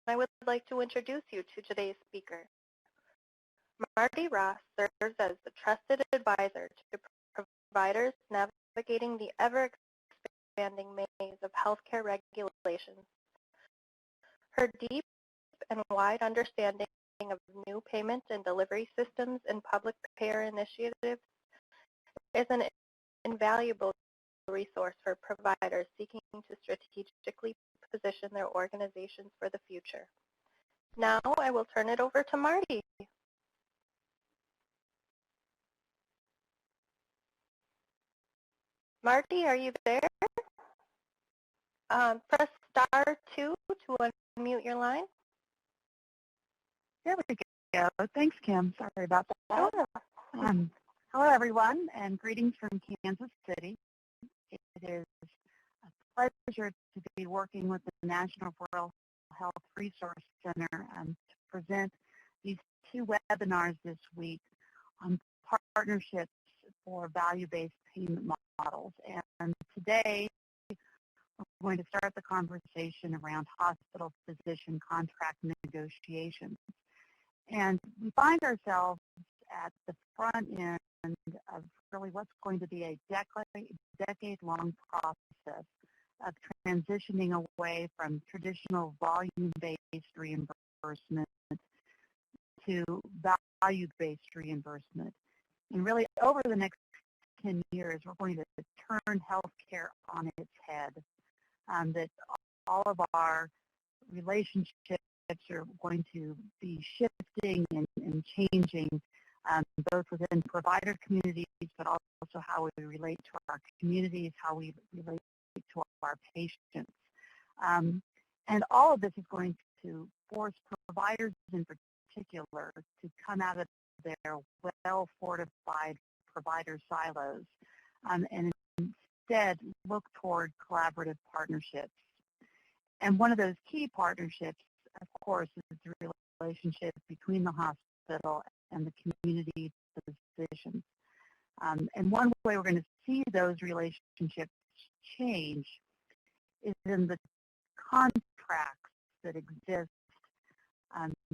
I would like to introduce you to today's speaker. Marty Ross serves as the trusted advisor to providers navigating the ever-expanding maze of healthcare regulations. Her deep and wide understanding of new payment and delivery systems and public payer initiatives is an invaluable resource for providers seeking to strategically position their organizations for the future. Now I will turn it over to Marty. Marty, are you there? Press star 2 to unmute your line. There we go. Thanks, Kim. Sorry about that. Sure. Hello, everyone, and greetings from Kansas City. It is a pleasure to be working with the National Rural Health Resource Center to present these two webinars this week on partnerships for value-based payment models. And today, we're going to start the conversation around hospital-physician contract negotiations. And we find ourselves at the front end of really what's going to be a decade-long process of transitioning away from traditional volume-based reimbursement to value-based reimbursement. And really, over the next 10 years, we're going to turn healthcare on its head, that all of our relationships are going to be shifting and changing, both within provider communities, but also how we relate to our communities, how we relate to our patients. And all of this is going to force providers in particular to come out of their well-fortified provider silos and instead look toward collaborative partnerships. And one of those key partnerships, of course, is the relationship between the hospital and the community physicians. And one way we're going to see those relationships change is in the contracts that exist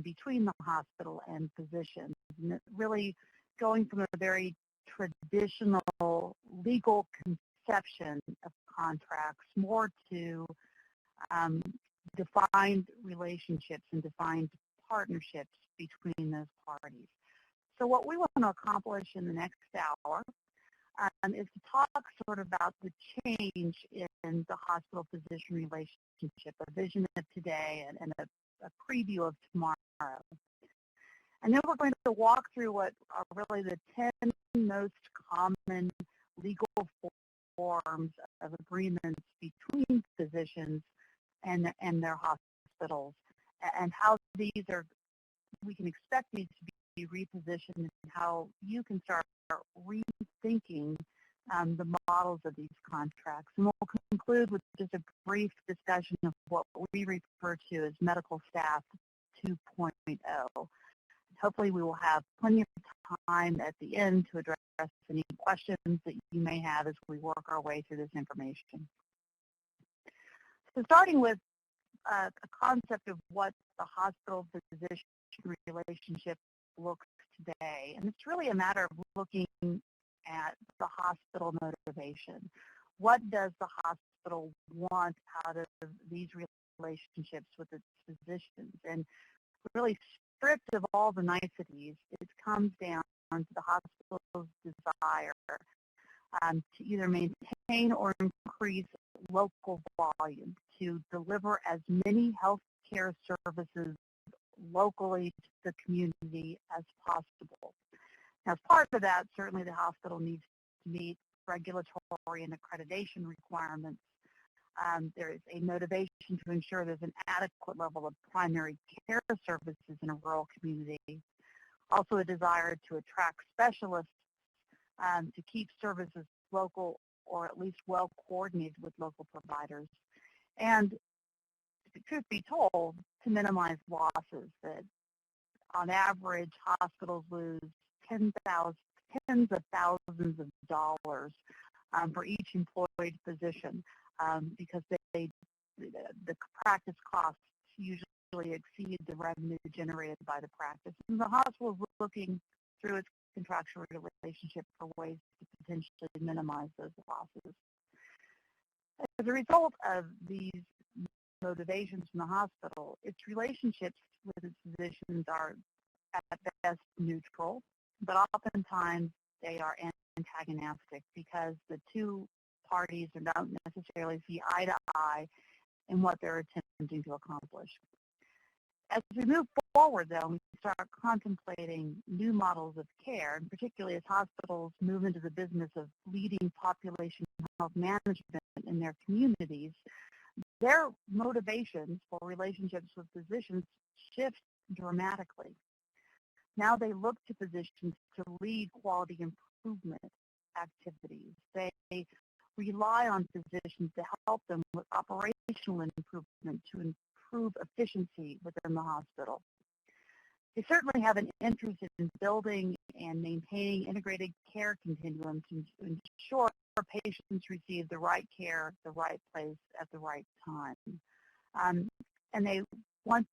between the hospital and physicians. And really going from a very traditional legal conception of contracts more to defined relationships and defined partnerships between those parties. So what we want to accomplish in the next hour is to talk sort of about the change in the hospital-physician relationship, a vision of today and a preview of tomorrow. And then we're going to walk through what are really the 10 most common legal forms of agreements between physicians and their hospitals, and how these are, we can expect these to be repositioned, and how you can start rethinking the models of these contracts. And we'll conclude with just a brief discussion of what we refer to as medical staff 2.0. Hopefully we will have plenty of time at the end to address any questions that you may have as we work our way through this information. So starting with a concept of what the hospital-physician relationship looks today, and it's really a matter of looking at the hospital motivation. What does the hospital want out of these relationships with its physicians? And really stripped of all the niceties, it comes down to the hospital's desire to either maintain or increase local volume, to deliver as many health care services locally to the community as possible. As part of that, certainly the hospital needs to meet regulatory and accreditation requirements. There is a motivation to ensure there's an adequate level of primary care services in a rural community. Also a desire to attract specialists to keep services local, or at least well coordinated with local providers. And the truth be told, to minimize losses, that on average hospitals lose tens of thousands of dollars for each employed physician because the practice costs usually exceed the revenue generated by the practice. And the hospital is looking through its contractual relationship for ways to potentially minimize those losses. As a result of these motivations from the hospital, its relationships with its physicians are at best neutral, but oftentimes they are antagonistic because the two parties don't necessarily see eye to eye in what they're attempting to accomplish. As we move forward, though, we start contemplating new models of care, and particularly as hospitals move into the business of leading population health management in their communities, their motivations for relationships with physicians shift dramatically. Now they look to physicians to lead quality improvement activities. They rely on physicians to help them with operational improvement to improve efficiency within the hospital. They certainly have an interest in building and maintaining integrated care continuums to ensure patients receive the right care, the right place, at the right time. And they want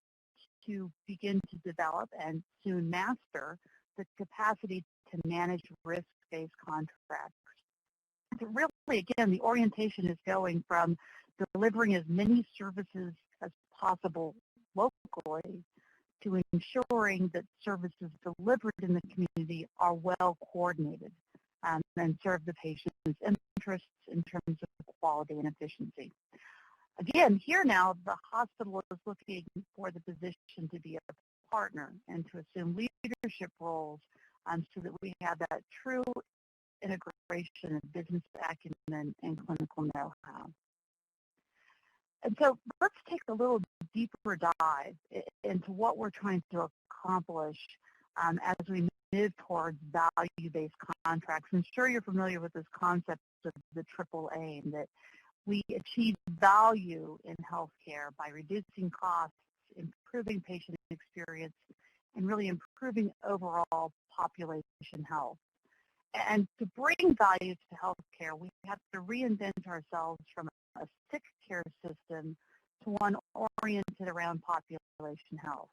to begin to develop and soon master the capacity to manage risk-based contracts. So really, again, the orientation is going from delivering as many services as possible locally to ensuring that services delivered in the community are well coordinated and serve the patient's interests in terms of quality and efficiency. Again, here now, the hospital is looking for the physician to be a partner and to assume leadership roles so that we have that true integration of business acumen and clinical know-how. And so let's take a little deeper dive into what we're trying to accomplish as we move towards value-based contracts. I'm sure you're familiar with this concept of the triple aim, that we achieve value in healthcare by reducing costs, improving patient experience, and really improving overall population health. And to bring value to healthcare, we have to reinvent ourselves from a sick care system to one oriented around population health.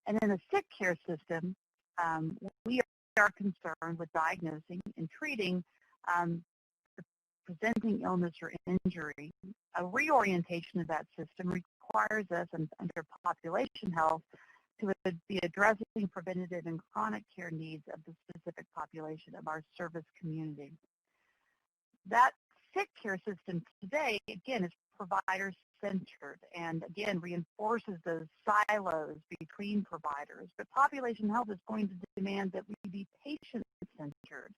And in a sick care system, we are concerned with diagnosing and treating presenting illness or injury. A reorientation of that system requires us, under population health, to be addressing preventative and chronic care needs of the specific population of our service community. That sick care system today, again, is provider-centered and, again, reinforces those silos between providers. But population health is going to demand that we be patient-centered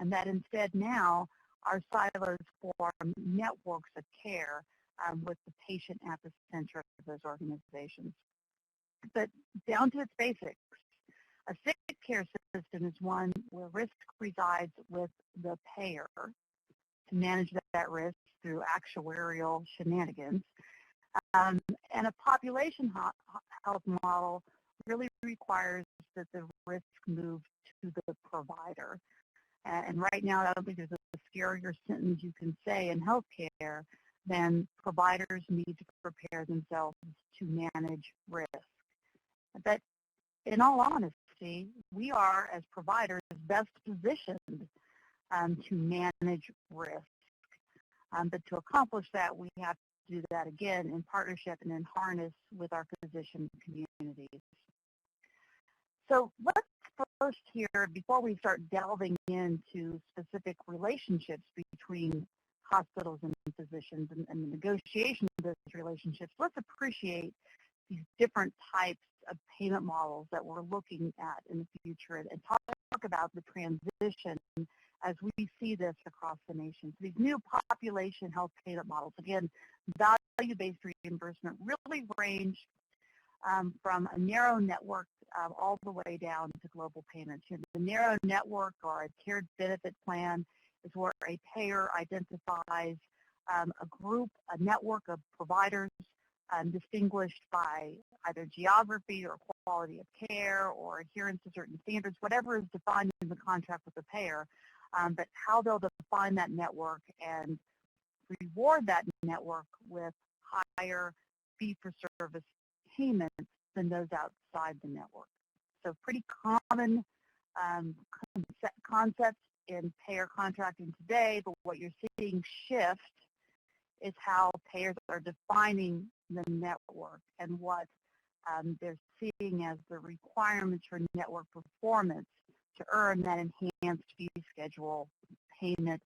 and that instead now our silos form networks of care with the patient at the center of those organizations. But down to its basics, a sick care system is one where risk resides with the payer to manage that risk through actuarial shenanigans. And a population health model really requires that the risk move to the provider. And right now, I don't think there's a scarier sentence you can say in healthcare than providers need to prepare themselves to manage risk. But in all honesty, we are, as providers, best positioned to manage risk. But to accomplish that, we have to do that, again, in partnership and in harness with our physician communities. So let's first here, before we start delving into specific relationships between hospitals and physicians and the negotiation of those relationships, let's appreciate these different types of payment models that we're looking at in the future and talk about the transition as we see this across the nation. So these new population health payment models, again, value-based reimbursement, really range from a narrow network all the way down to global payments. You know, the narrow network or a tiered benefit plan is where a payer identifies a group, a network of providers distinguished by either geography or quality of care or adherence to certain standards, whatever is defined in the contract with the payer, but how they'll define that network and reward that network with higher fee-for-service payments than those outside the network. So pretty common concepts in payer contracting today, but what you're seeing shift is how payers are defining the network and what they're seeing as the requirements for network performance to earn that enhanced fee schedule payment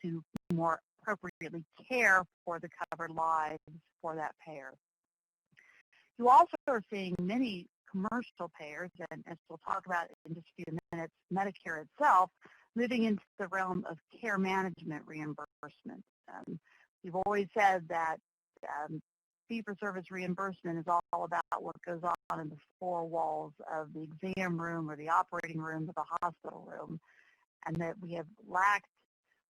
to more appropriately care for the covered lives for that payer. You also are seeing many commercial payers, and as we'll talk about in just a few minutes, Medicare itself, moving into the realm of care management reimbursement. We've always said that fee-for-service reimbursement is all about what goes on in the four walls of the exam room or the operating room or the hospital room, and that we have lacked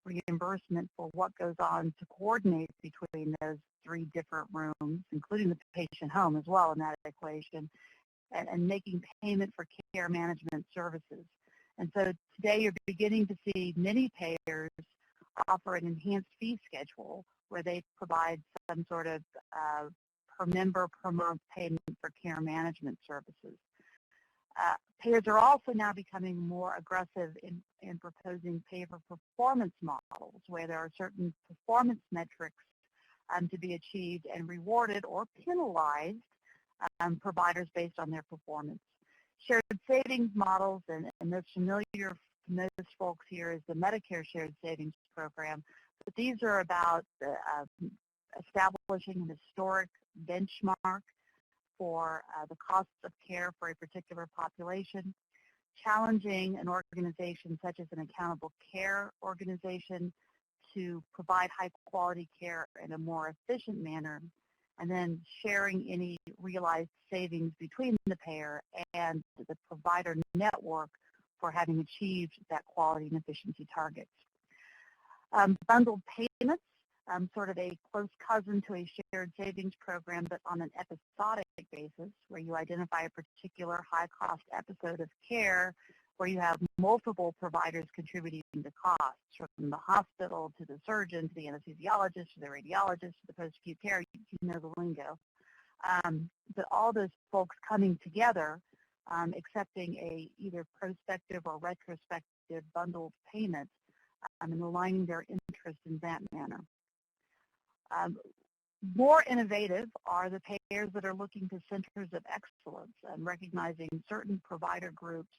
reimbursement for what goes on to coordinate between those three different rooms, including the patient home as well in that equation, and making payment for care management services. And so today you're beginning to see many payers offer an enhanced fee schedule where they provide some sort of per member per month payment for care management services. Payers are also now becoming more aggressive in proposing pay-for-performance models where there are certain performance metrics to be achieved and rewarded or penalized providers based on their performance. Shared savings models, and most familiar for most folks here is the Medicare Shared Savings Program, but these are about establishing an historic benchmark for the costs of care for a particular population, challenging an organization such as an accountable care organization to provide high-quality care in a more efficient manner, and then sharing any realized savings between the payer and the provider network for having achieved that quality and efficiency targets. Bundled payments, sort of a close cousin to a shared savings program, but on an episodic basis, where you identify a particular high-cost episode of care where you have multiple providers contributing to costs, from the hospital to the surgeon to the anesthesiologist to the radiologist to the post-acute care, you know the lingo. But all those folks coming together, accepting a either prospective or retrospective bundled payment, and aligning their interests in that manner. More innovative are the payers that are looking to centers of excellence and recognizing certain provider groups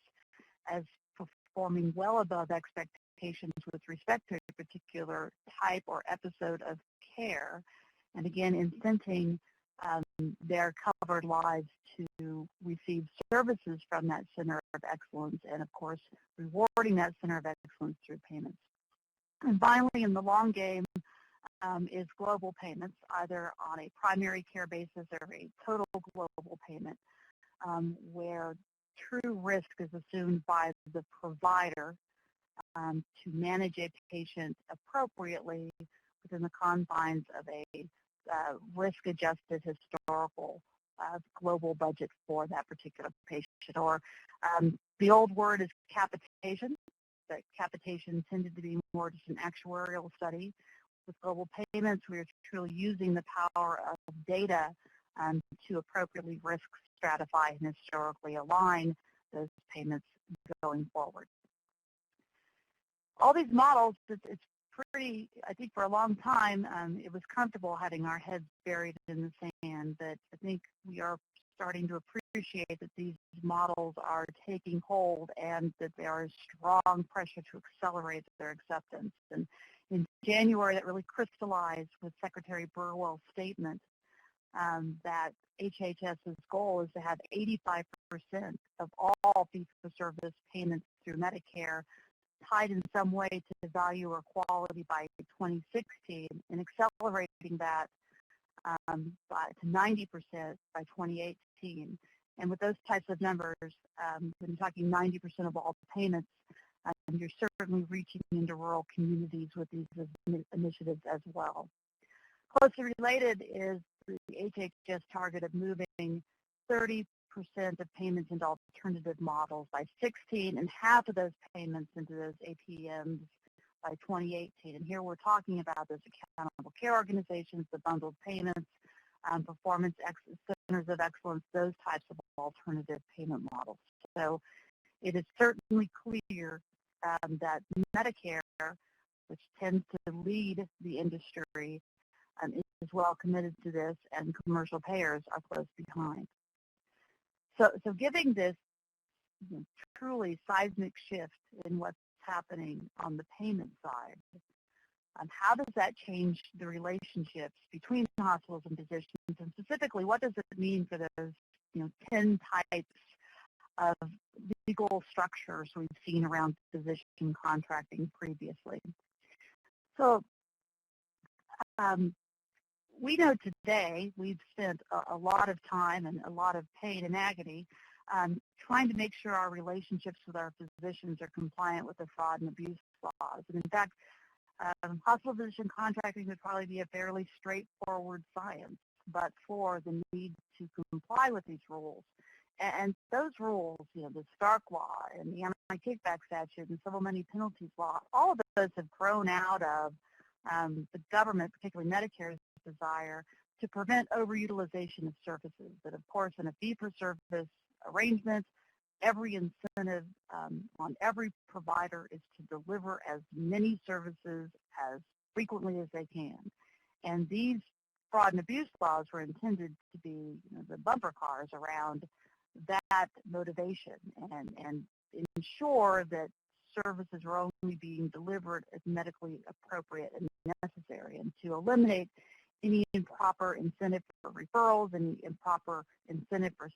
as performing well above expectations with respect to a particular type or episode of care, and again, incenting their covered lives to receive services from that center of excellence, and of course, rewarding that center of excellence through payments. And finally, in the long game, is global payments, either on a primary care basis or a total global payment, where true risk is assumed by the provider to manage a patient appropriately within the confines of a risk-adjusted historical global budget for that particular patient. Or the old word is capitation. That capitation tended to be more just an actuarial study. With global payments, we are truly using the power of data to appropriately risk stratify and historically align those payments going forward. All these models, it's pretty, I think for a long time, it was comfortable having our heads buried in the sand, but I think we are starting to appreciate that these models are taking hold and that there is strong pressure to accelerate their acceptance. And in January, that really crystallized with Secretary Burwell's statement that HHS's goal is to have 85% of all fee-for-service payments through Medicare tied in some way to value or quality by 2016, and accelerating that to 90% by 2018. And with those types of numbers, when you're talking 90% of all payments, you're certainly reaching into rural communities with these initiatives as well. Closely related is the HHS target of moving 30% of payments into alternative models by 16, and half of those payments into those APMs by 2018. And here we're talking about those accountable care organizations, the bundled payments, performance centers of excellence, those types of alternative payment models. So it is certainly clear that Medicare, which tends to lead the industry, is well committed to this, and commercial payers are close behind. So giving this truly seismic shift in what's happening on the payment side, how does that change the relationships between hospitals and physicians, and specifically, what does it mean for those 10 types of legal structures we've seen around physician contracting previously? So we know today we've spent a lot of time and a lot of pain and agony trying to make sure our relationships with our physicians are compliant with the fraud and abuse laws. And in fact, hospital physician contracting would probably be a fairly straightforward science, but for the need to comply with these rules. And those rules, the Stark Law and the Anti-Kickback Statute and Civil Money Penalties Law, all of those have grown out of the government, particularly Medicare's desire to prevent overutilization of services. That, of course, in a fee-for-service arrangement, every incentive on every provider is to deliver as many services as frequently as they can. And these fraud and abuse laws were intended to be the bumper cars around that motivation and ensure that services are only being delivered as medically appropriate and necessary, and to eliminate any improper incentive for referrals, any improper incentive for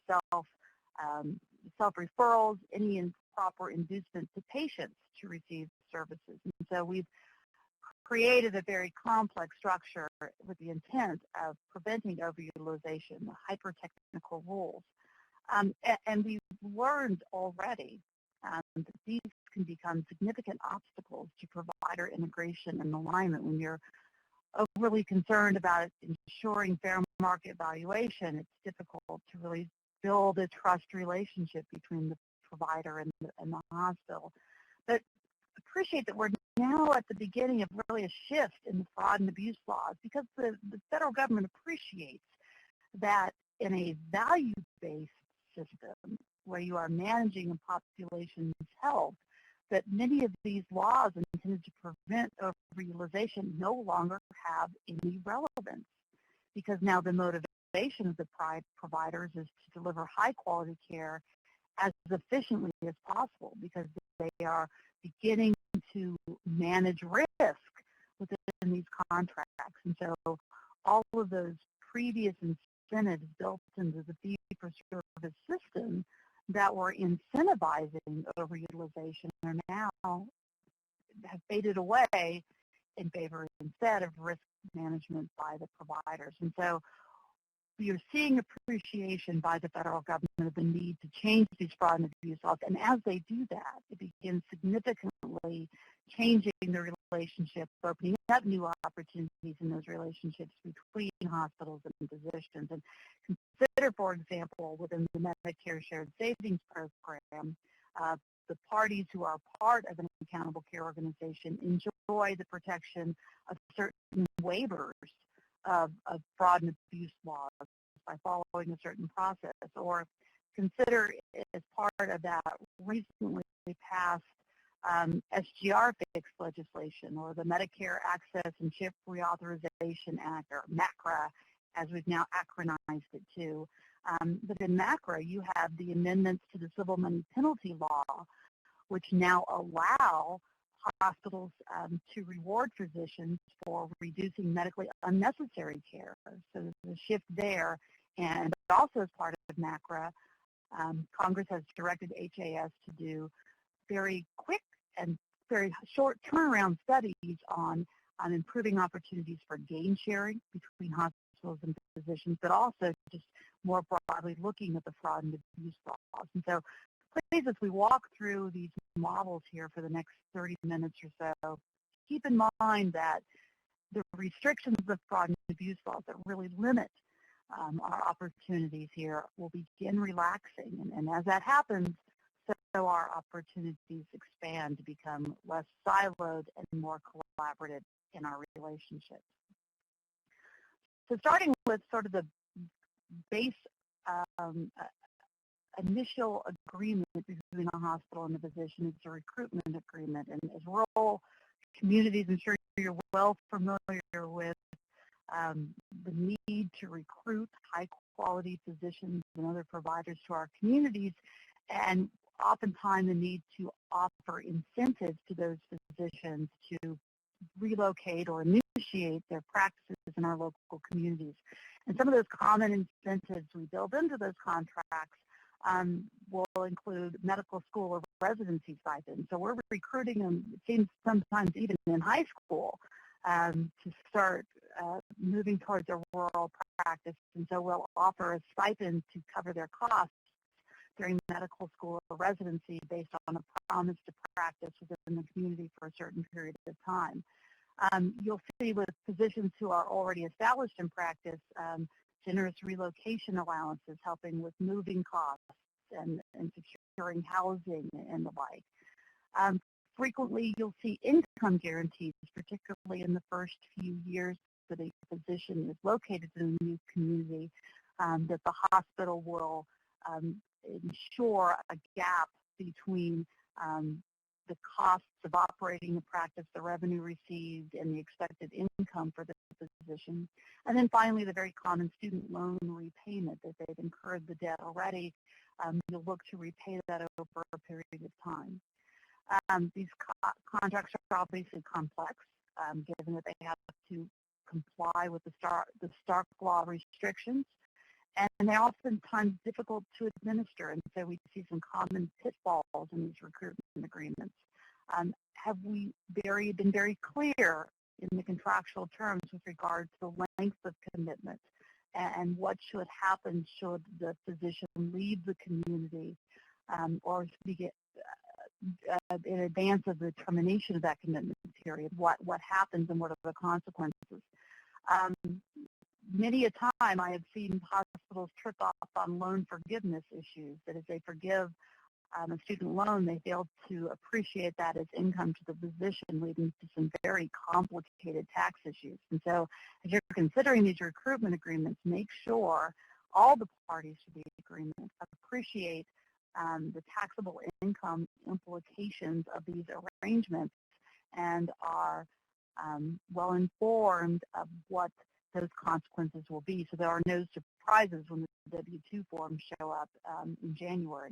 self-referrals, any improper inducement to patients to receive services. And so we've created a very complex structure with the intent of preventing overutilization, the hyper-technical rules. And we've learned already that these can become significant obstacles to provider integration and alignment. When you're overly concerned about ensuring fair market valuation, it's difficult to really build a trust relationship between the provider and the hospital. But appreciate that we're now at the beginning of really a shift in the fraud and abuse laws, because the federal government appreciates that in a value-based system where you are managing a population's health, that many of these laws intended to prevent overutilization no longer have any relevance, because now the motivation of the providers is to deliver high-quality care as efficiently as possible, because they are beginning to manage risk within these contracts. And so all of those previous incentives built into the fee-for-service system that were incentivizing overutilization are now have faded away in favor instead of risk management by the providers. And so you're seeing appreciation by the federal government of the need to change these fraud and abuse laws. And as they do that, it begins significantly changing the relationship, opening up new opportunities in those relationships between hospitals and physicians. And consider, for example, within the Medicare Shared Savings Program, the parties who are part of an accountable care organization enjoy the protection of certain waivers of fraud and abuse laws by following a certain process. Or consider, as part of that recently passed SGR fix legislation, or the Medicare Access and CHIP Reauthorization Act, or MACRA, as we've now acronized it to. But in MACRA, you have the amendments to the Civil Money Penalty Law, which now allow hospitals to reward physicians for reducing medically unnecessary care. So there's a shift there. And also as part of MACRA, Congress has directed HAS to do very quick and very short turnaround studies on improving opportunities for gain sharing between hospitals and physicians, but also just more broadly looking at the fraud and abuse laws. And so please, as we walk through these models here for the next 30 minutes or so, keep in mind that the restrictions of fraud and abuse laws that really limit our opportunities here will begin relaxing. And as that happens, so our opportunities expand to become less siloed and more collaborative in our relationships. So starting with sort of the base initial agreement between a hospital and the physician is a recruitment agreement. And as rural communities, I'm sure you're well familiar with the need to recruit high-quality physicians and other providers to our communities, and oftentimes the need to offer incentives to those physicians to relocate or initiate their practices in our local communities. And some of those common incentives we build into those contracts will include medical school or residency stipends. So we're recruiting them, it seems sometimes even in high school, to start moving towards a rural practice. And so we'll offer a stipend to cover their costs during medical school or residency based on a promise to practice within the community for a certain period of time. You'll see with physicians who are already established in practice, generous relocation allowances helping with moving costs and securing housing and the like. Frequently, you'll see income guarantees, particularly in the first few years that a physician is located in a new community, that the hospital will ensure a gap between the costs of operating the practice, the revenue received, and the expected income for the physician. And then finally, the very common student loan repayment, that they've incurred the debt already. You'll look to repay that over a period of time. These contracts are obviously complex, given that they have to comply with the Stark Law restrictions, and they're oftentimes difficult to administer, and so we see some common pitfalls in these recruitment agreements. Have we been very clear in the contractual terms with regard to the length of commitment and what should happen should the physician leave the community or in advance of the termination of that commitment period? What happens and what are the consequences? Many a time I have seen hospitals trip off on loan forgiveness issues, that if they forgive a student loan, they fail to appreciate that as income to the physician, leading to some very complicated tax issues. And so as you're considering these recruitment agreements, make sure all the parties to the agreement appreciate the taxable income implications of these arrangements and are well informed of what those consequences will be, so there are no surprises when the W-2 forms show up in January.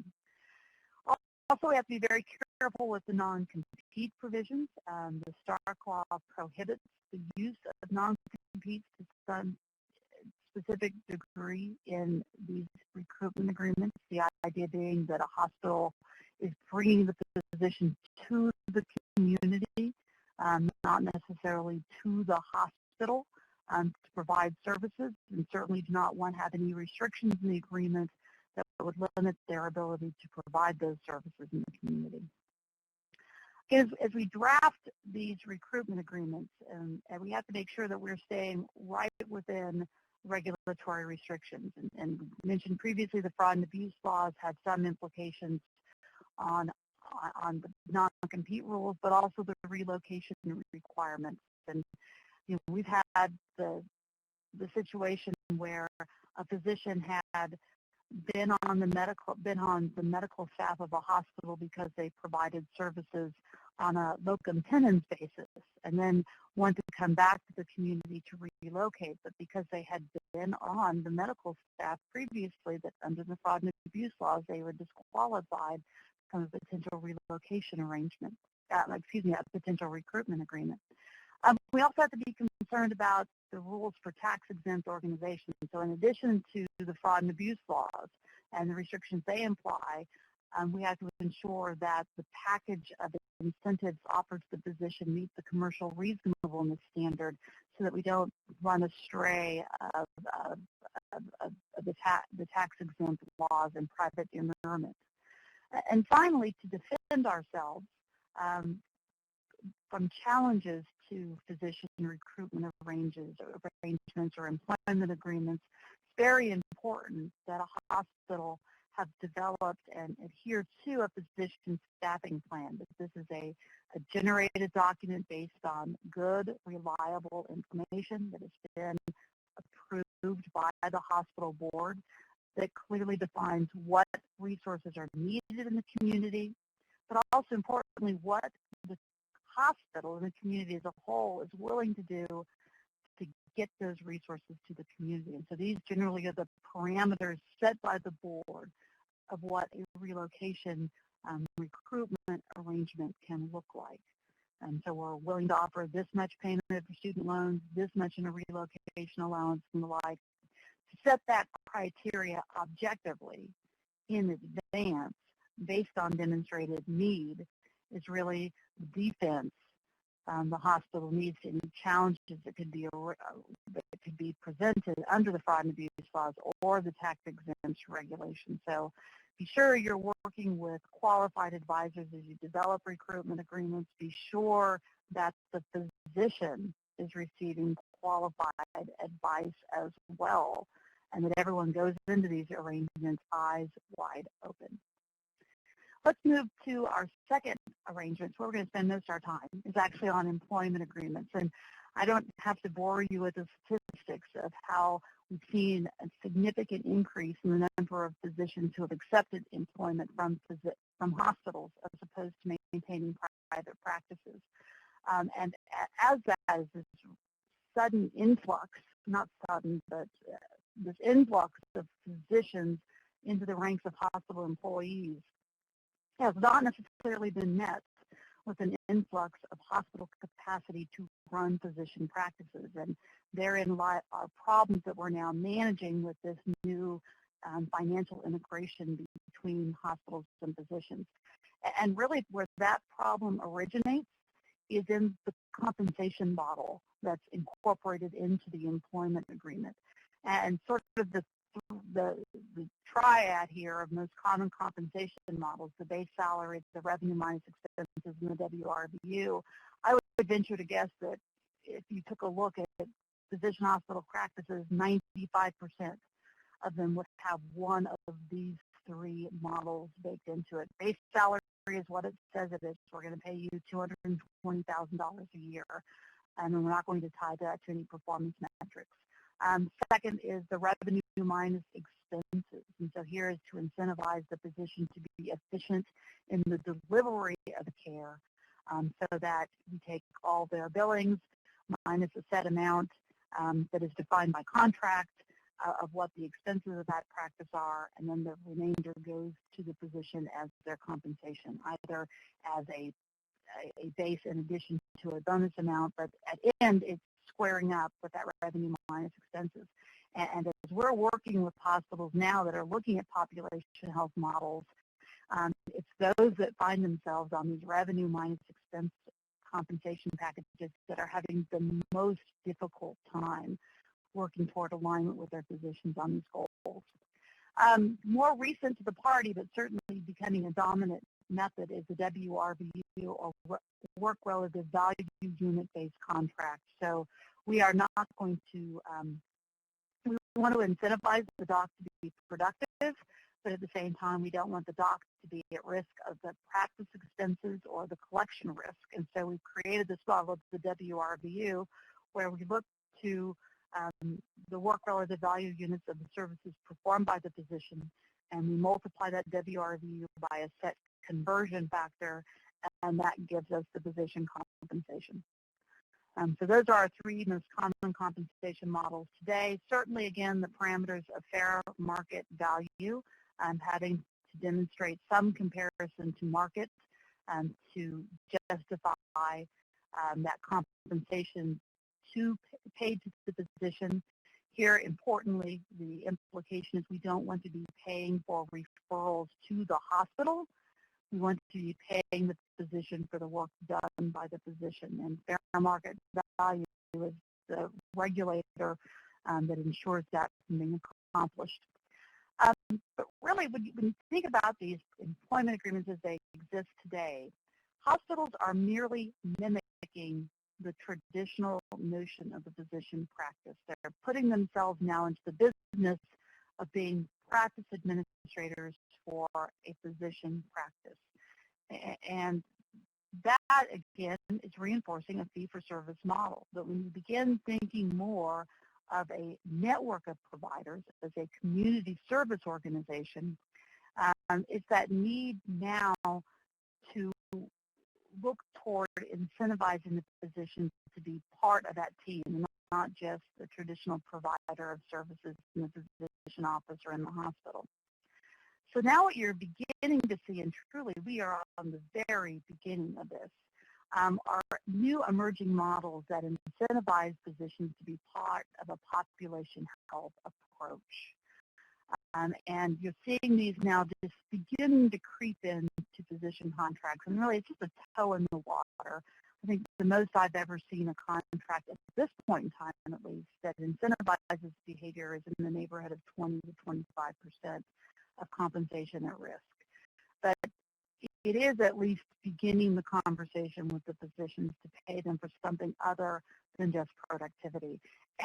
Also, we have to be very careful with the non-compete provisions. The Stark Law prohibits the use of non-competes to some specific degree in these recruitment agreements, the idea being that a hospital is bringing the physician to the community, not necessarily to the hospital, to provide services, and certainly do not want to have any restrictions in the agreement that would limit their ability to provide those services in the community. As we draft these recruitment agreements, and we have to make sure that we're staying right within regulatory restrictions. And mentioned previously, the fraud and abuse laws have some implications on the non-compete rules, but also the relocation requirements. And we've had the situation where a physician had been on the medical staff of a hospital because they provided services on a locum tenens basis, and then wanted to come back to the community to relocate, but because they had been on the medical staff previously, that under the fraud and abuse laws, they were disqualified from a potential relocation arrangement, a potential recruitment agreement. We also have to be concerned about the rules for tax-exempt organizations. So in addition to the fraud and abuse laws and the restrictions they imply, we have to ensure that the package of incentives offered to the physician meets the commercial reasonableness standard, so that we don't run astray of the tax-exempt laws and private procurement. And finally, to defend ourselves from challenges to physician recruitment arrangements or employment agreements, it's very important that a hospital have developed and adhere to a physician staffing plan. This is a generated document based on good, reliable information that has been approved by the hospital board. that clearly defines what resources are needed in the community, but also importantly what the hospital and the community as a whole is willing to do to get those resources to the community. And so these generally are the parameters set by the board of what a relocation recruitment arrangement can look like. And so we're willing to offer this much payment for student loans, this much in a relocation allowance, and the like. To set that criteria objectively in advance based on demonstrated need is really the defense the hospital needs to any challenges that could be presented under the fraud and abuse laws or the tax exempt regulation. So be sure you're working with qualified advisors as you develop recruitment agreements. Be sure that the physician is receiving qualified advice as well, and that everyone goes into these arrangements eyes wide open. Let's move to our second arrangement. Where we're going to spend most of our time is actually on employment agreements. And I don't have to bore you with the statistics of how we've seen a significant increase in the number of physicians who have accepted employment from hospitals as opposed to maintaining private practices. And as that is this sudden influx, not sudden, but this influx of physicians into the ranks of hospital employees has not necessarily been met with an influx of hospital capacity to run physician practices. And therein lie our problems that we're now managing with this new financial integration between hospitals and physicians. And really where that problem originates is in the compensation model that's incorporated into the employment agreement. And sort of the triad here of most common compensation models, the base salary, the revenue minus expenses, and the WRVU, I would venture to guess that if you took a look at physician hospital practices, 95% of them would have one of these three models baked into it. Base salary is what it says it is. We're going to pay you $220,000 a year, and we're not going to tie that to any performance metrics. Second is the revenue minus expenses. And so here is to incentivize the physician to be efficient in the delivery of the care so that we take all their billings minus a set amount that is defined by contract of what the expenses of that practice are, and then the remainder goes to the physician as their compensation, either as a base in addition to a bonus amount, but at end it's squaring up with that revenue minus expenses. And as we're working with hospitals now that are looking at population health models, it's those that find themselves on these revenue minus expense compensation packages that are having the most difficult time working toward alignment with their physicians on these goals. More recent to the party, but certainly becoming a dominant method, is the WRVU, or Work Relative Value Unit-Based Contract. So we are not going to, we want to incentivize the doc to be productive, but at the same time we don't want the doc to be at risk of the practice expenses or the collection risk. And so we've created this model of the WRVU, where we look to the work relative value units of the services performed by the physician, and we multiply that WRVU by a set conversion factor, and that gives us the physician compensation. So those are our three most common compensation models today. Certainly, again, the parameters of fair market value, having to demonstrate some comparison to market to justify that compensation paid to the physician. Here, importantly, the implication is we don't want to be paying for referrals to the hospital. We want to be paying the physician for the work done by the physician. And fair market value is the regulator that ensures that being accomplished. But really, when you think about these employment agreements as they exist today, hospitals are merely mimicking the traditional notion of the physician practice. They're putting themselves now into the business of being practice administrators for a physician practice. And that, again, is reinforcing a fee-for-service model. But when you begin thinking more of a network of providers as a community service organization, is that need now to look toward incentivizing the physicians to be part of that team, and not just the traditional provider of services in the physician office or in the hospital. So now what you're beginning to see, and truly we are on the very beginning of this, are new emerging models that incentivize physicians to be part of a population health approach. And you're seeing these now just beginning to creep into physician contracts, and really it's just a toe in the water. I think the most I've ever seen a contract at this point in time, at least, that incentivizes behavior is in the neighborhood of 20 to 25% of compensation at risk. But it is at least beginning the conversation with the physicians to pay them for something other than just productivity.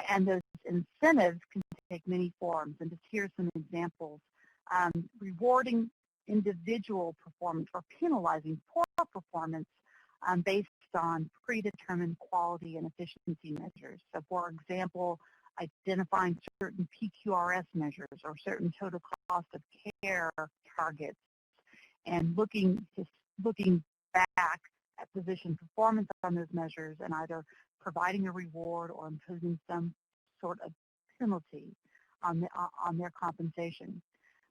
And those incentives can take many forms. And just here's some examples. Rewarding individual performance or penalizing poor performance based on predetermined quality and efficiency measures. So, for example, identifying certain PQRS measures or certain total cost of care targets, and looking back at physician performance on those measures and either providing a reward or imposing some sort of penalty on their compensation.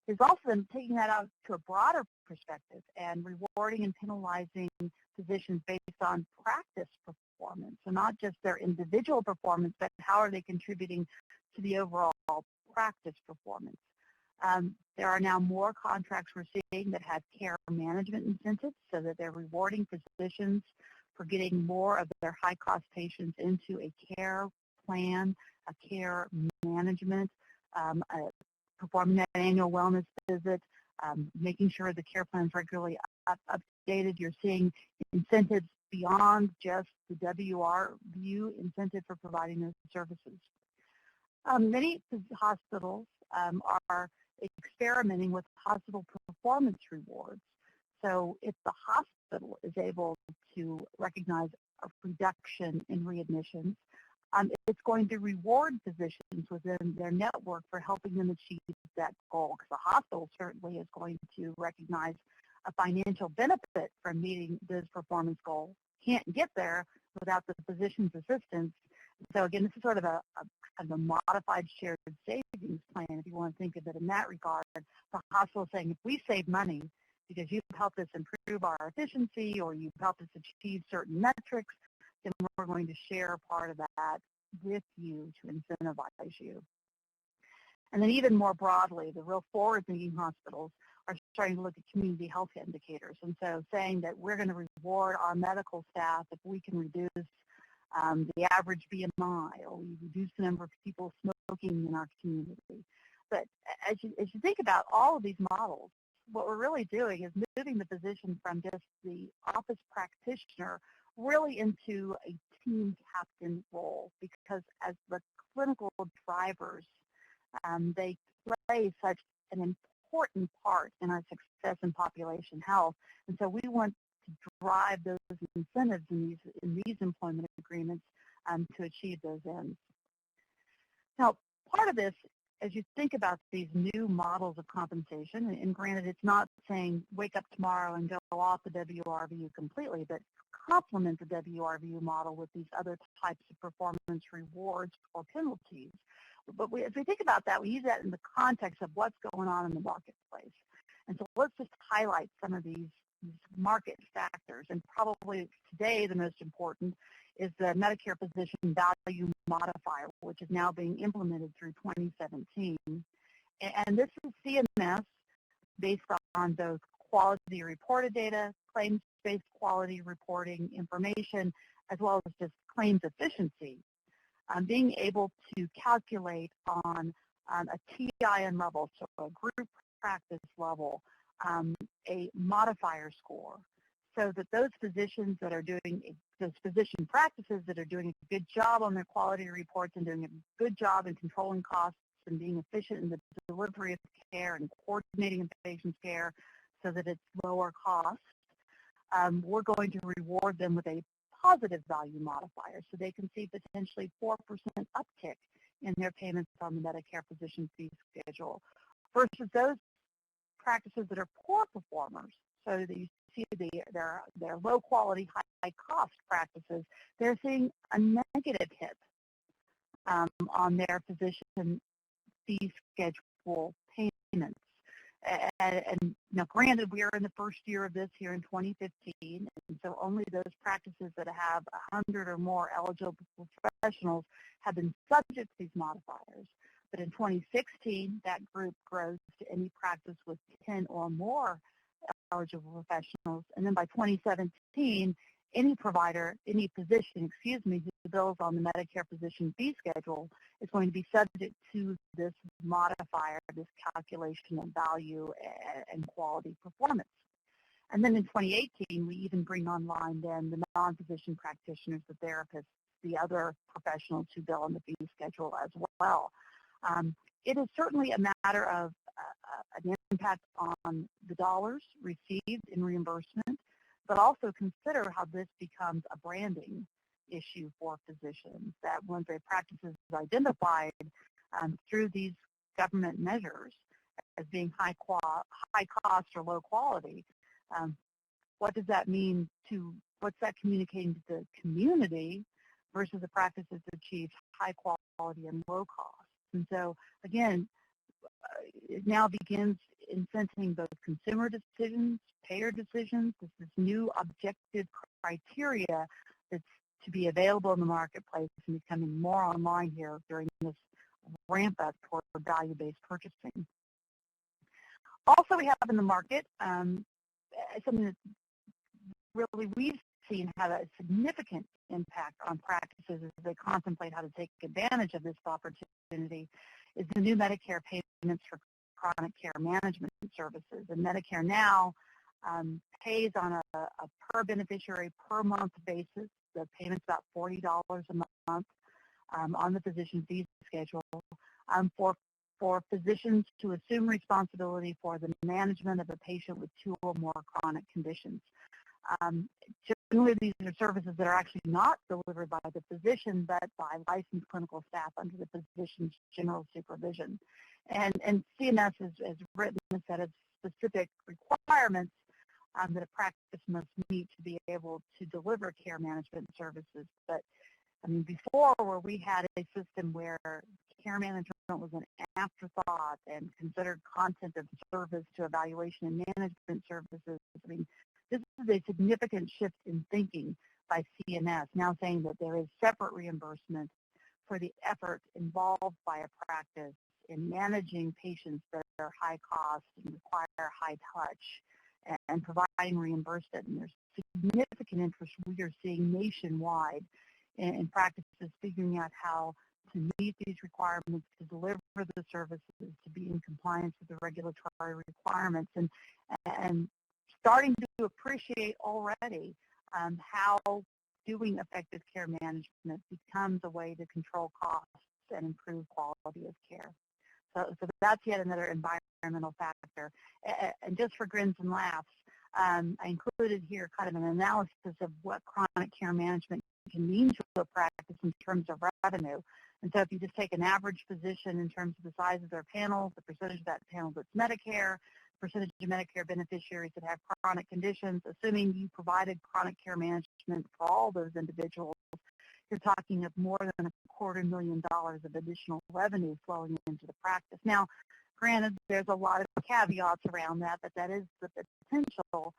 There's also then taking that out to a broader perspective and rewarding and penalizing physicians based on practice performance. So not just their individual performance, but how are they contributing to the overall practice performance. There are now more contracts we're seeing that have care management incentives so that they're rewarding physicians for getting more of their high-cost patients into a care plan, a care management, performing that annual wellness visit, making sure the care plan is regularly updated. You're seeing incentives beyond just the WRVU incentive for providing those services. Many hospitals are experimenting with hospital performance rewards. So if the hospital is able to recognize a reduction in readmissions, it's going to reward physicians within their network for helping them achieve that goal, because the hospital certainly is going to recognize a financial benefit from meeting those performance goals. Can't get there without the physician's assistance. So again, this is sort of a modified shared savings plan, if you want to think of it in that regard. The hospital saying, if we save money because you've helped us improve our efficiency or you've helped us achieve certain metrics, then we're going to share part of that with you to incentivize you. And then even more broadly, the real forward-thinking hospitals are starting to look at community health indicators. And so saying that we're going to reward our medical staff if we can reduce the average BMI, or we reduce the number of people smoking in our community. But as you think about all of these models, what we're really doing is moving the physician from just the office practitioner really into a team captain role, because as the clinical drivers, they play such an important part in our success in population health. And so we want to drive those incentives in these employment agreements to achieve those ends. Now, part of this, as you think about these new models of compensation, and granted it's not saying wake up tomorrow and go off the WRVU completely, but complement the WRVU model with these other types of performance rewards or penalties. But as we think about that, we use that in the context of what's going on in the marketplace. And so let's just highlight some of these market factors. And probably today the most important is the Medicare Physician Value Modifier, which is now being implemented through 2017. And this is CMS based on both quality reported data, claims-based quality reporting information, as well as just claims efficiency. Being able to calculate on a TIN level, so a group practice level, a modifier score, so that those physicians that are doing, those physician practices that are doing a good job on their quality reports and doing a good job in controlling costs and being efficient in the delivery of care and coordinating a patient's care so that it's lower cost, we're going to reward them with a positive value modifier, so they can see potentially 4% uptick in their payments on the Medicare physician fee schedule versus those practices that are poor performers. So that you see their low quality, high cost practices, they're seeing a negative hit on their physician fee schedule payments. And now, granted, we are in the first year of this here in 2015, and so only those practices that have 100 or more eligible professionals have been subject to these modifiers. But in 2016, that group grows to any practice with 10 or more eligible professionals. And then by 2017, any provider, any physician, who bills on the Medicare physician fee schedule is going to be subject to this modifier, this calculation of value and quality performance. And then in 2018, we even bring online then the non-physician practitioners, the therapists, the other professionals who bill on the fee schedule as well. It is certainly a matter of an impact on the dollars received in reimbursement, but also consider how this becomes a branding issue for physicians, that once a practice is identified through these government measures as being high cost or low quality, what does that mean what's that communicating to the community versus a practice that achieves high quality and low cost? And so, again, it now begins incenting both consumer decisions, payer decisions. This new objective criteria that's to be available in the marketplace and becoming more online here during this ramp up toward value-based purchasing. Also, we have in the market something that really we've seen have a significant impact on practices as they contemplate how to take advantage of this opportunity is the new Medicare payments for chronic care management services. And Medicare now pays on a per beneficiary per month basis. The payment's about $40 a month on the physician fee schedule for physicians to assume responsibility for the management of a patient with 2 or more chronic conditions. Generally, these are services that are actually not delivered by the physician, but by licensed clinical staff under the physician's general supervision. And CMS has written a set of specific requirements that a practice must meet to be able to deliver care management services. But I mean, before, where we had a system where care management was an afterthought and considered content of service to evaluation and management services, I mean, this is a significant shift in thinking by CMS, now saying that there is separate reimbursement for the effort involved by a practice in managing patients that are high cost and require high touch and providing reimbursement. And there's significant interest we are seeing nationwide in practices figuring out how to meet these requirements, to deliver the services, to be in compliance with the regulatory requirements, and starting to appreciate already how doing effective care management becomes a way to control costs and improve quality of care. So that's yet another environmental factor. And just for grins and laughs, I included here kind of an analysis of what chronic care management can mean to a practice in terms of revenue. And so if you just take an average physician in terms of the size of their panel, the percentage of that panel that's Medicare, percentage of Medicare beneficiaries that have chronic conditions, assuming you provided chronic care management for all those individuals, you're talking of more than $250,000 of additional revenue flowing into the practice. Now, granted, there's a lot of caveats around that, but that is the potential,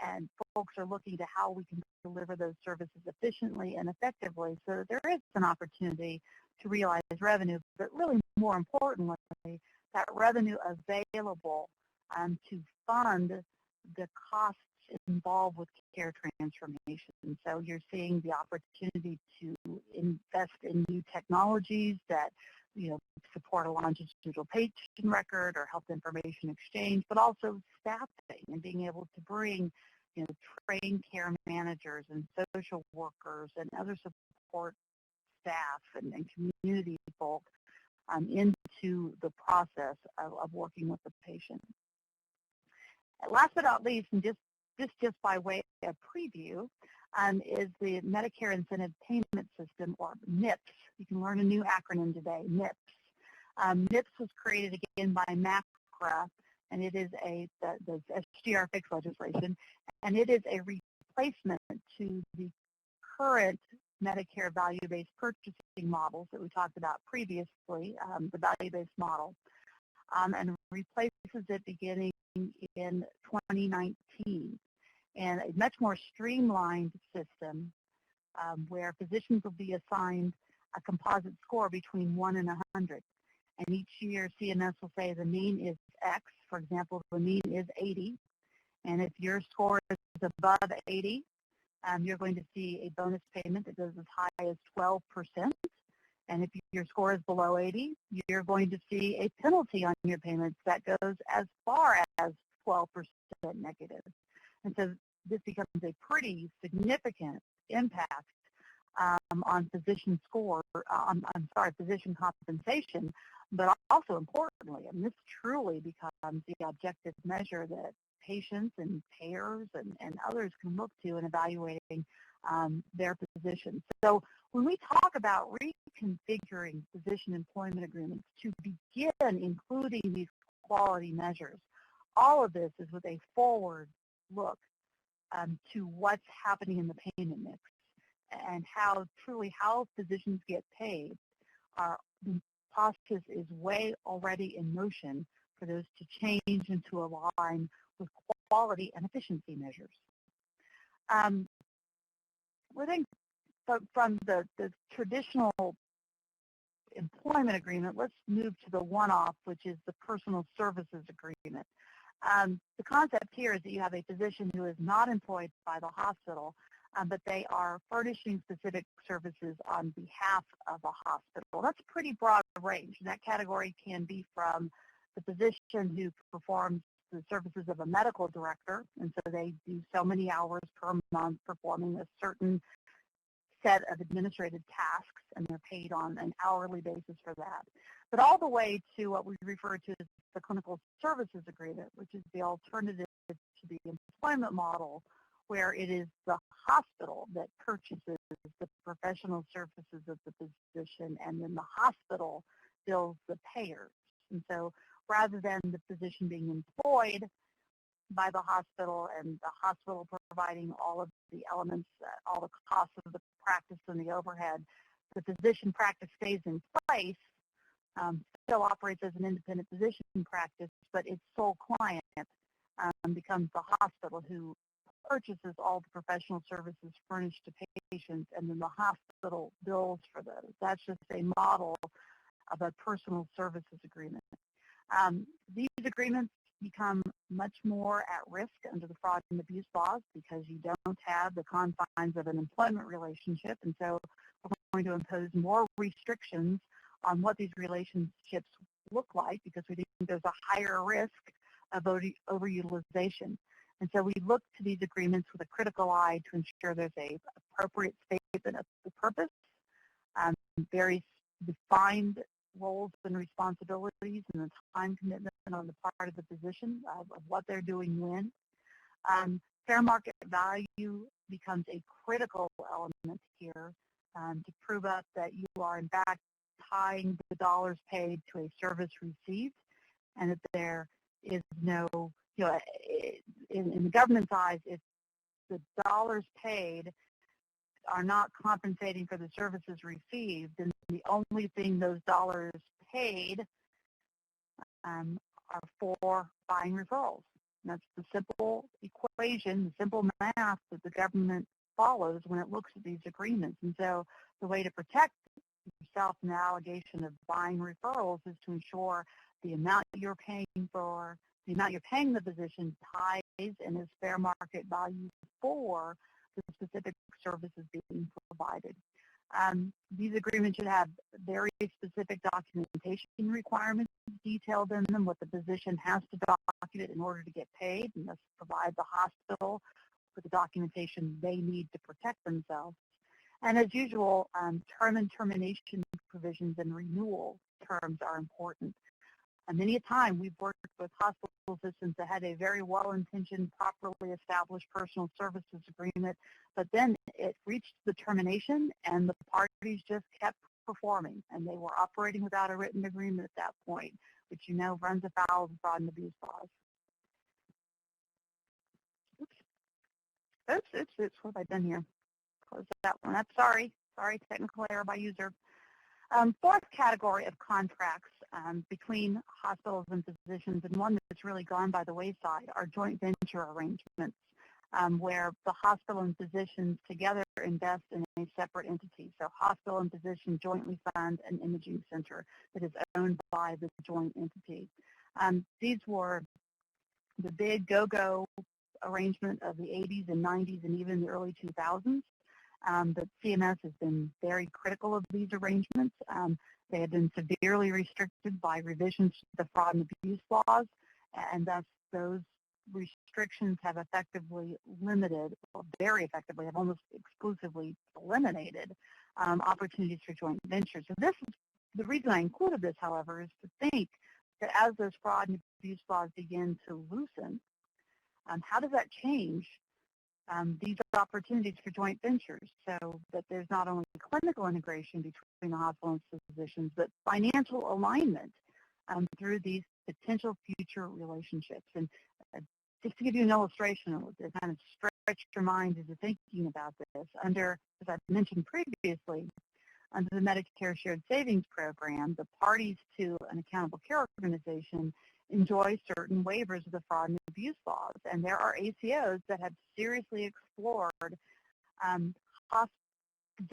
and folks are looking to how we can deliver those services efficiently and effectively so that there is an opportunity to realize revenue, but really more importantly, that revenue available to fund the costs involved with care transformation. So you're seeing the opportunity to invest in new technologies that support a longitudinal patient record or health information exchange, but also staffing and being able to bring trained care managers and social workers and other support staff and community folk into the process of working with the patient. Last but not least, and just by way of preview, is the Medicare Incentive Payment System, or MIPS. You can learn a new acronym today, MIPS. MIPS was created again by MACRA, and it is the SGR fixed legislation, and it is a replacement to the current Medicare value-based purchasing models that we talked about previously, the value-based model, and replaces it beginning in 2019. And a much more streamlined system where physicians will be assigned a composite score between 1 and 100. And each year CMS will say the mean is X. For example, the mean is 80. And if your score is above 80, you're going to see a bonus payment that goes as high as 12%. And if your score is below 80, you're going to see a penalty on your payments that goes as far as 12% negative. And so this becomes a pretty significant impact on physician physician compensation, but also importantly, and this truly becomes the objective measure that patients and payers and others can look to in evaluating their physicians. So when we talk about reconfiguring physician employment agreements to begin including these quality measures, all of this is with a forward look to what's happening in the payment mix and how physicians get paid. The process is way already in motion for those to change and to align with quality and efficiency measures. We think from the traditional employment agreement, let's move to the one-off, which is the personal services agreement. The concept here is that you have a physician who is not employed by the hospital, but they are furnishing specific services on behalf of the hospital. That's a pretty broad range. That category can be from the physician who performs the services of a medical director, and so they do so many hours per month performing a certain set of administrative tasks, and they're paid on an hourly basis for that. But all the way to what we refer to as the clinical services agreement, which is the alternative to the employment model, where it is the hospital that purchases the professional services of the physician, and then the hospital bills the payers. And so rather than the physician being employed by the hospital and the hospital providing all of the elements, all the costs of the practice and the overhead, the physician practice stays in place, still operates as an independent physician practice, but its sole client becomes the hospital, who purchases all the professional services furnished to patients, and then the hospital bills for those. That's just a model of a personal services agreement. These agreements become much more at risk under the fraud and abuse laws because you don't have the confines of an employment relationship, and so we're going to impose more restrictions on what these relationships look like because we think there's a higher risk of overutilization. And so we look to these agreements with a critical eye to ensure there's a appropriate statement of the purpose, very defined roles and responsibilities, and the time commitment on the part of the physician of what they're doing when. Fair market value becomes a critical element here to prove up that you are in fact tying the dollars paid to a service received, and that there is no, in the government's eyes, if the dollars paid are not compensating for the services received, then the only thing those dollars paid are for buying referrals. And that's the simple equation, the simple math that the government follows when it looks at these agreements. And so the way to protect yourself from the allegation of buying referrals is to ensure the amount you're paying the physician ties and is fair market value for the specific services being provided. These agreements should have very specific documentation requirements detailed in them, what the physician has to document in order to get paid, and thus provide the hospital with the documentation they need to protect themselves. And as usual, term and termination provisions and renewal terms are important. And many a time we've worked with hospitals systems that had a very well-intentioned, properly established personal services agreement, but then it reached the termination and the parties just kept performing, and they were operating without a written agreement at that point, which you know runs afoul of the fraud and abuse laws. Oops, what have I done here? Close that one up. Sorry, technical error by user. Fourth category of contracts between hospitals and physicians, and one that's really gone by the wayside, are joint venture arrangements where the hospital and physicians together invest in a separate entity. So hospital and physician jointly fund an imaging center that is owned by the joint entity. These were the big go-go arrangement of the 80s and 90s and even the early 2000s. But CMS has been very critical of these arrangements. They have been severely restricted by revisions to the fraud and abuse laws, and thus those restrictions have effectively limited, or very effectively, have almost exclusively eliminated opportunities for joint ventures. So this is the reason I included this, however, is to think that as those fraud and abuse laws begin to loosen, how does that change these opportunities for joint ventures, so that there's not only clinical integration between the hospital and physicians, but financial alignment through these potential future relationships. And just to give you an illustration to kind of stretch your mind into thinking about this, under, as I mentioned previously, under the Medicare Shared Savings Program, the parties to an accountable care organization enjoy certain waivers of the fraud and abuse laws. And there are ACOs that have seriously explored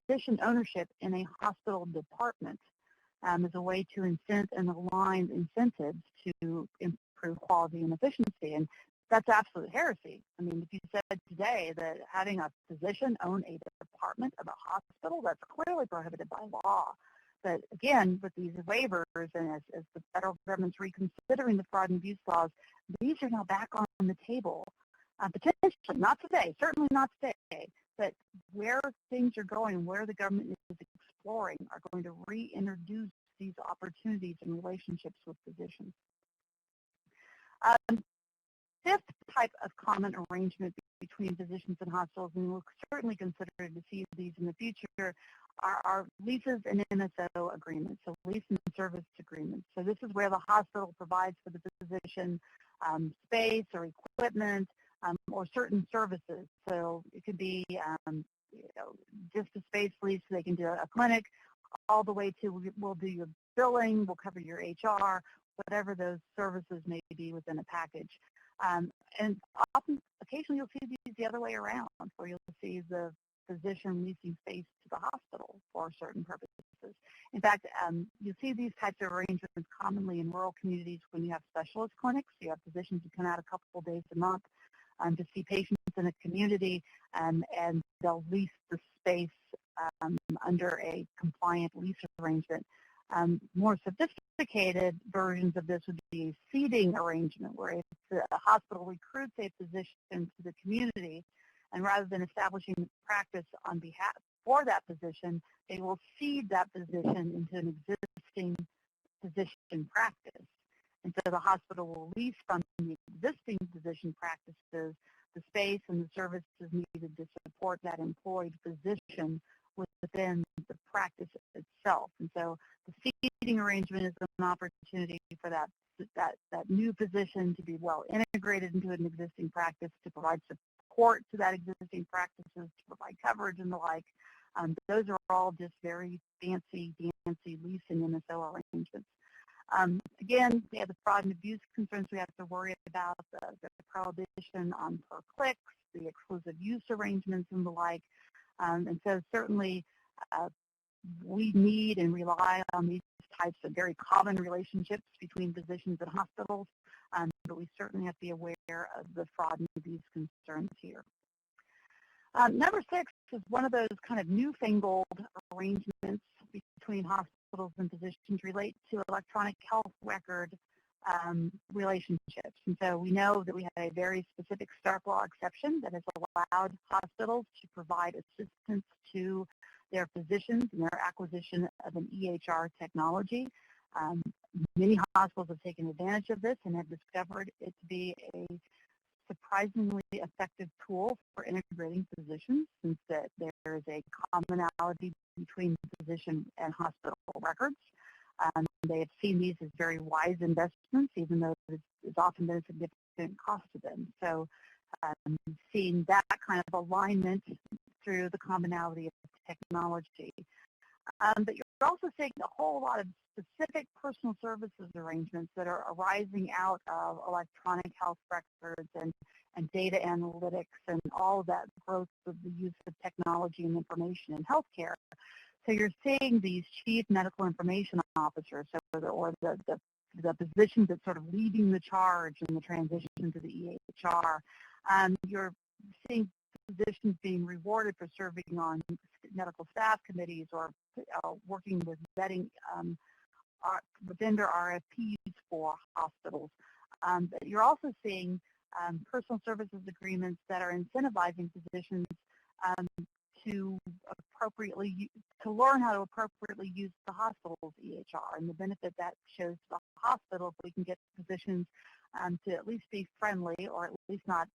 physician ownership in a hospital department as a way to incent and align incentives to improve quality and efficiency. And that's absolute heresy. I mean, if you said today that having a physician own a department of a hospital, that's clearly prohibited by law. But again, with these waivers and as the federal government's reconsidering the fraud and abuse laws, these are now back on the table. Potentially, not today, certainly not today, but where things are going, where the government is exploring, are going to reintroduce these opportunities and relationships with physicians. Fifth type of common arrangement between physicians and hospitals, and we'll certainly consider to see these in the future, are leases and MSO agreements, so lease and service agreements. So this is where the hospital provides for the physician space or equipment or certain services. So it could be just a space lease so they can do a clinic, all the way to we'll do your billing, we'll cover your HR, whatever those services may be within a package. And often, occasionally you'll see these the other way around, where you'll see the physician leasing space to the hospital for certain purposes. In fact, you see these types of arrangements commonly in rural communities when you have specialist clinics. You have physicians who come out a couple of days a month to see patients in a community, and they'll lease the space under a compliant lease arrangement. More sophisticated versions of this would be a seeding arrangement, where if the hospital recruits a physician to the community, and rather than establishing practice on behalf for that physician, they will seed that physician into an existing physician practice. And so the hospital will lease from the existing physician practices the space and the services needed to support that employed physician within the practice itself. And so the seeding arrangement is an opportunity for that new physician to be well integrated into an existing practice, to provide support to that existing practices, to provide coverage and the like. Those are all just very fancy lease and MSO arrangements. Again, we have the fraud and abuse concerns we have to worry about, the prohibition on per clicks, the exclusive use arrangements and the like. And so certainly we need and rely on these types of very common relationships between physicians and hospitals, but we certainly have to be aware of the fraud and abuse concerns here. Number 6 is one of those kind of newfangled arrangements between hospitals and physicians relate to electronic health record relationships. And so we know that we have a very specific Stark Law exception that has allowed hospitals to provide assistance to their physicians in their acquisition of an EHR technology. Many hospitals have taken advantage of this and have discovered it to be a surprisingly effective tool for integrating physicians, since that there is a commonality between physician and hospital records. They have seen these as very wise investments, even though it's often been a significant cost to them. So seeing that kind of alignment through the commonality of technology. But you're also seeing a whole lot of specific personal services arrangements that are arising out of electronic health records and data analytics and all of that growth of the use of technology and information in healthcare. So you're seeing these chief medical information officers, or the positions that's sort of leading the charge in the transition to the EHR. You're seeing physicians being rewarded for serving on medical staff committees or working with vetting vendor RFPs for hospitals. But you're also seeing personal services agreements that are incentivizing physicians to learn how to appropriately use the hospital's EHR, and the benefit that shows to the hospital if we can get physicians to at least be friendly, or at least not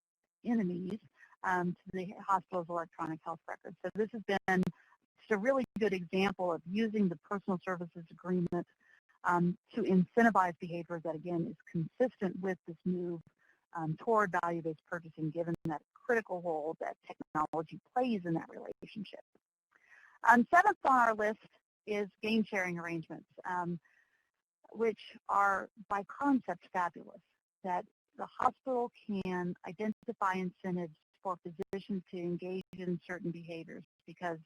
enemies, to the hospital's electronic health records. So this has been just a really good example of using the personal services agreement to incentivize behavior that, again, is consistent with this move toward value-based purchasing, given that critical role that technology plays in that relationship. Seventh on our list is gain-sharing arrangements, which are by concept fabulous, that the hospital can identify incentives for physicians to engage in certain behaviors, because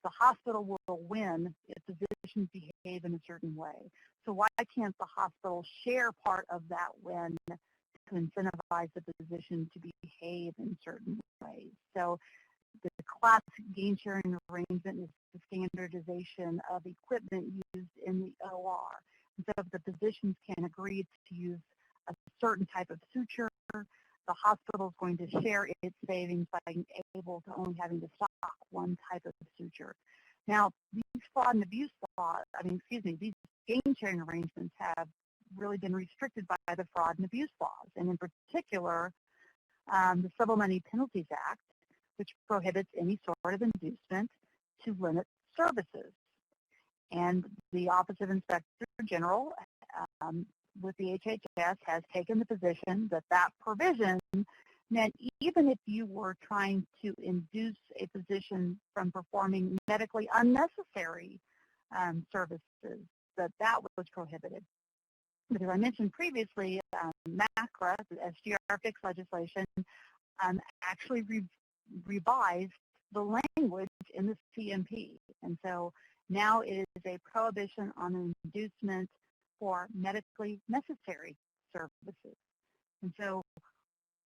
the hospital will win if physicians behave in a certain way. So why can't the hospital share part of that win to incentivize the physician to behave in certain ways? So the classic gain-sharing arrangement is the standardization of equipment used in the OR. And so if the physicians can agree to use a certain type of suture, the hospital is going to share its savings by being able to only having to stock one type of suture. Now, these fraud and abuse laws, these gain-sharing arrangements have really been restricted by the fraud and abuse laws, and in particular, the Civil Money Penalties Act, which prohibits any sort of inducement to limit services. And the Office of Inspector General with the HHS has taken the position that that provision meant even if you were trying to induce a physician from performing medically unnecessary services, that was prohibited. Because I mentioned previously, MACRA, the SGR fix legislation, actually revised the language in the CMP. And so now it is a prohibition on inducement for medically necessary services. And so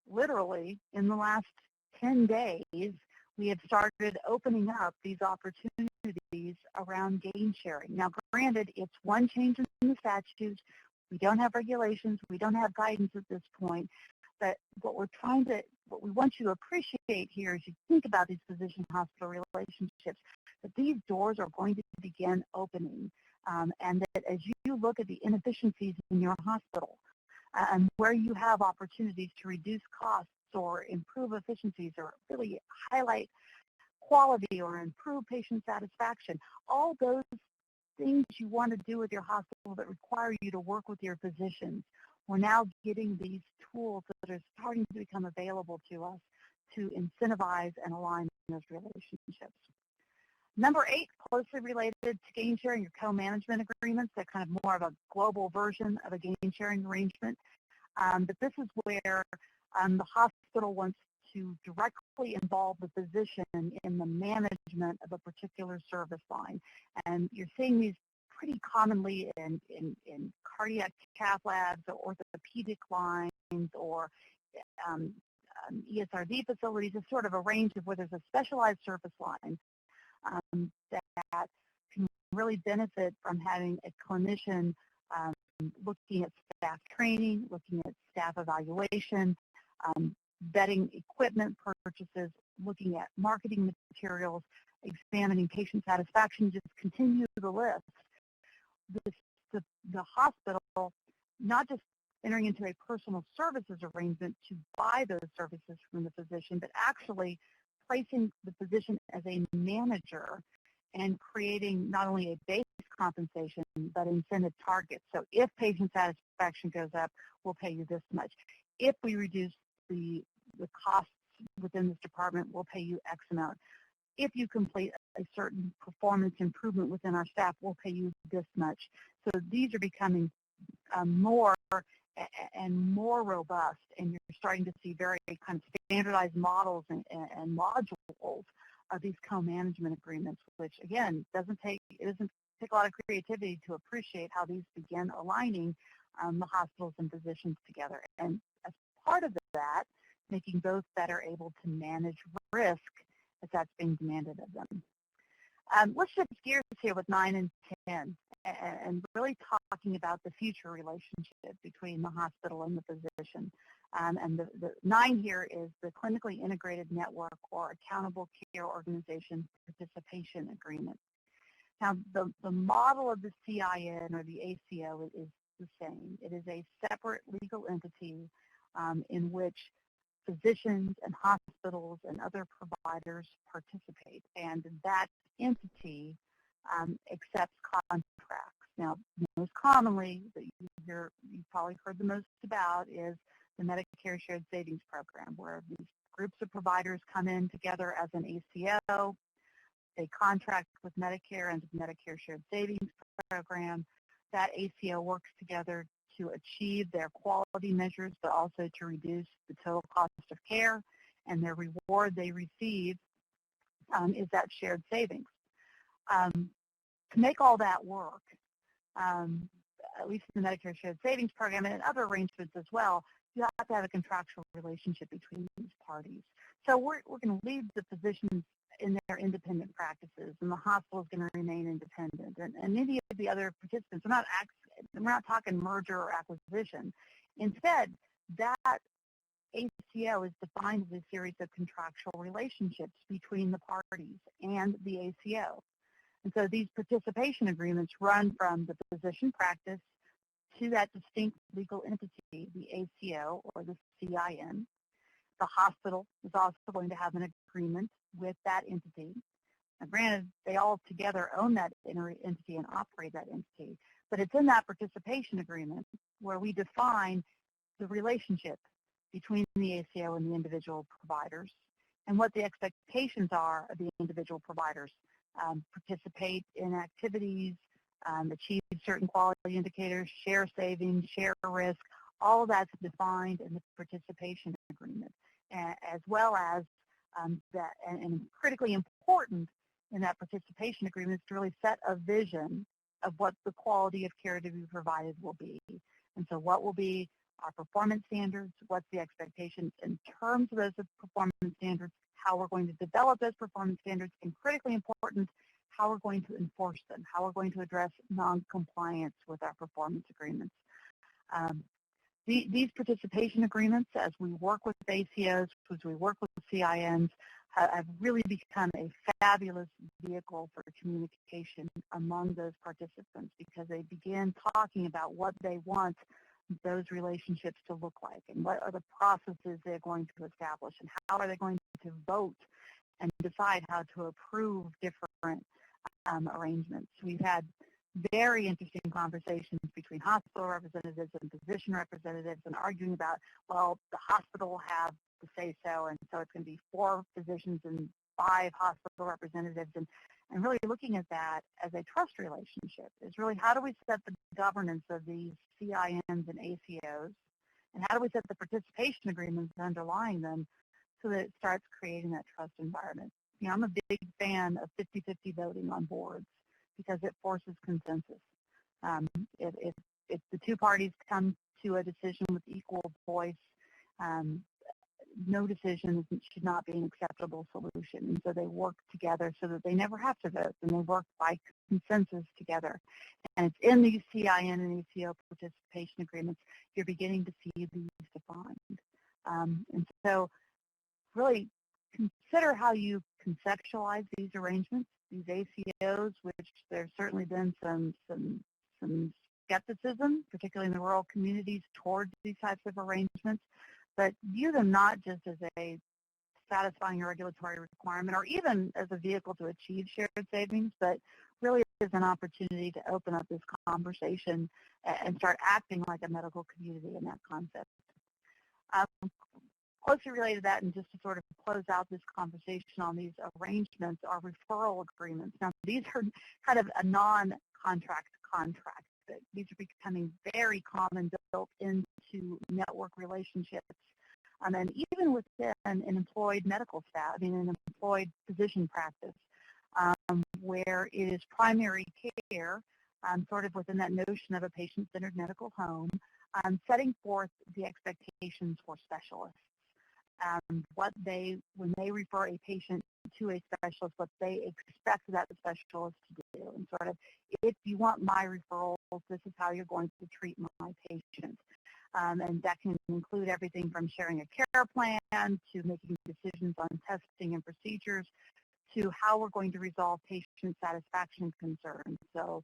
literally in the last 10 days, we have started opening up these opportunities around gain sharing. Now, granted, it's one change in the statute. We don't have regulations. We don't have guidance at this point. But what we want you to appreciate here as you think about these physician-hospital relationships, that these doors are going to begin opening, and that as you look at the inefficiencies in your hospital and where you have opportunities to reduce costs or improve efficiencies or really highlight quality or improve patient satisfaction, all those things you want to do with your hospital that require you to work with your physicians, we're now getting these tools that are starting to become available to us to incentivize and align those relationships. Number 8, closely related to gain sharing, your co-management agreements. They're kind of more of a global version of a gain sharing arrangement. But this is where the hospital wants to directly involve the physician in the management of a particular service line. And you're seeing these pretty commonly in cardiac cath labs or orthopedic lines or ESRD facilities. It's sort of a range of where there's a specialized service line that can really benefit from having a clinician looking at staff training, looking at staff evaluation, vetting equipment purchases, looking at marketing materials, examining patient satisfaction, just continue the list. This the hospital not just entering into a personal services arrangement to buy those services from the physician, but actually placing the physician as a manager and creating not only a base compensation, but incentive targets. So if patient satisfaction goes up, we'll pay you this much. If we reduce the costs within this department, we'll pay you X amount. If you complete a certain performance improvement within our staff, we'll pay you this much. So these are becoming more and more robust, and you're starting to see very kind of standardized models and modules of these co-management agreements, which again doesn't take a lot of creativity to appreciate how these begin aligning the hospitals and physicians together. And as part of that, making both better able to manage risk as that's being demanded of them. Let's shift gears here with 9 and 10 and really talking about the future relationship between the hospital and the physician. And the 9 here is the clinically integrated network or accountable care organization participation agreement. Now, the model of the CIN or the ACO is the same. It is a separate legal entity in which physicians and hospitals and other providers participate, and that entity accepts contracts. Now, most commonly that you've probably heard the most about is the Medicare Shared Savings Program, where these groups of providers come in together as an ACO. They contract with Medicare and the Medicare Shared Savings Program. That ACO works together to achieve their quality measures, but also to reduce the total cost of care, and their reward they receive is that shared savings. To make all that work, at least in the Medicare Shared Savings Program and in other arrangements as well, you have to have a contractual relationship between these parties. So we're going to leave the physicians in their independent practices, and the hospital is going to remain independent. And any of the other participants, we're not talking merger or acquisition. Instead, that ACO is defined as a series of contractual relationships between the parties and the ACO. And so these participation agreements run from the physician practice to that distinct legal entity, the ACO or the CIN. The hospital is also going to have an agreement with that entity. Now, granted, they all together own that entity and operate that entity, but it's in that participation agreement where we define the relationship between the ACO and the individual providers and what the expectations are of the individual providers. Participate in activities, achieve certain quality indicators, share savings, share risk. All of that's defined in the participation agreement, as well as that, and critically important in that participation agreement is to really set a vision of what the quality of care to be provided will be. And so what will be our performance standards, what's the expectations in terms of those performance standards, how we're going to develop those performance standards, and critically important, how we're going to enforce them, how we're going to address non-compliance with our performance agreements. These participation agreements, as we work with ACOs, as we work with CINs, have really become a fabulous vehicle for communication among those participants because they begin talking about what they want those relationships to look like and what are the processes they're going to establish and how are they going to vote and decide how to approve different arrangements. We've had very interesting conversations between hospital representatives and physician representatives and arguing about, well, the hospital will have to say so, and so it's going to be 4 physicians and 5 hospital representatives, and really looking at that as a trust relationship is really how do we set the governance of these CINs and ACOs, and how do we set the participation agreements underlying them so that it starts creating that trust environment. You know, I'm a big fan of 50-50 voting on boards because it forces consensus. If the 2 parties come to a decision with equal voice, no decision should not be an acceptable solution. And so they work together so that they never have to vote, and they work by consensus together. And it's in these CIN and ACO participation agreements you're beginning to see these defined. And so really consider how you conceptualize these arrangements, these ACOs, which there's certainly been some skepticism, particularly in the rural communities, towards these types of arrangements, but view them not just as a satisfying a regulatory requirement or even as a vehicle to achieve shared savings, but really as an opportunity to open up this conversation and start acting like a medical community in that concept. Closely related to that, and just to sort of close out this conversation on these arrangements, are referral agreements. Now, these are kind of a non-contract contract. These are becoming very common, built into network relationships. And even within an employed medical staff, an employed physician practice, where it is primary care, sort of within that notion of a patient-centered medical home, setting forth the expectations for specialists. When they refer a patient to a specialist, what they expect that specialist to do. And sort of, if you want my referrals, this is how you're going to treat my patient. And that can include everything from sharing a care plan to making decisions on testing and procedures to how we're going to resolve patient satisfaction concerns. So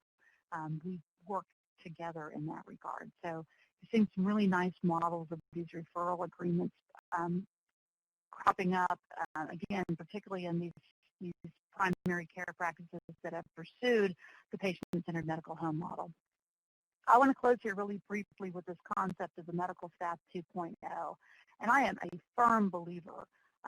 we work together in that regard. So we've seen some really nice models of these referral agreements cropping up, again, particularly in these primary care practices that have pursued the patient-centered medical home model. I want to close here really briefly with this concept of the medical staff 2.0. And I am a firm believer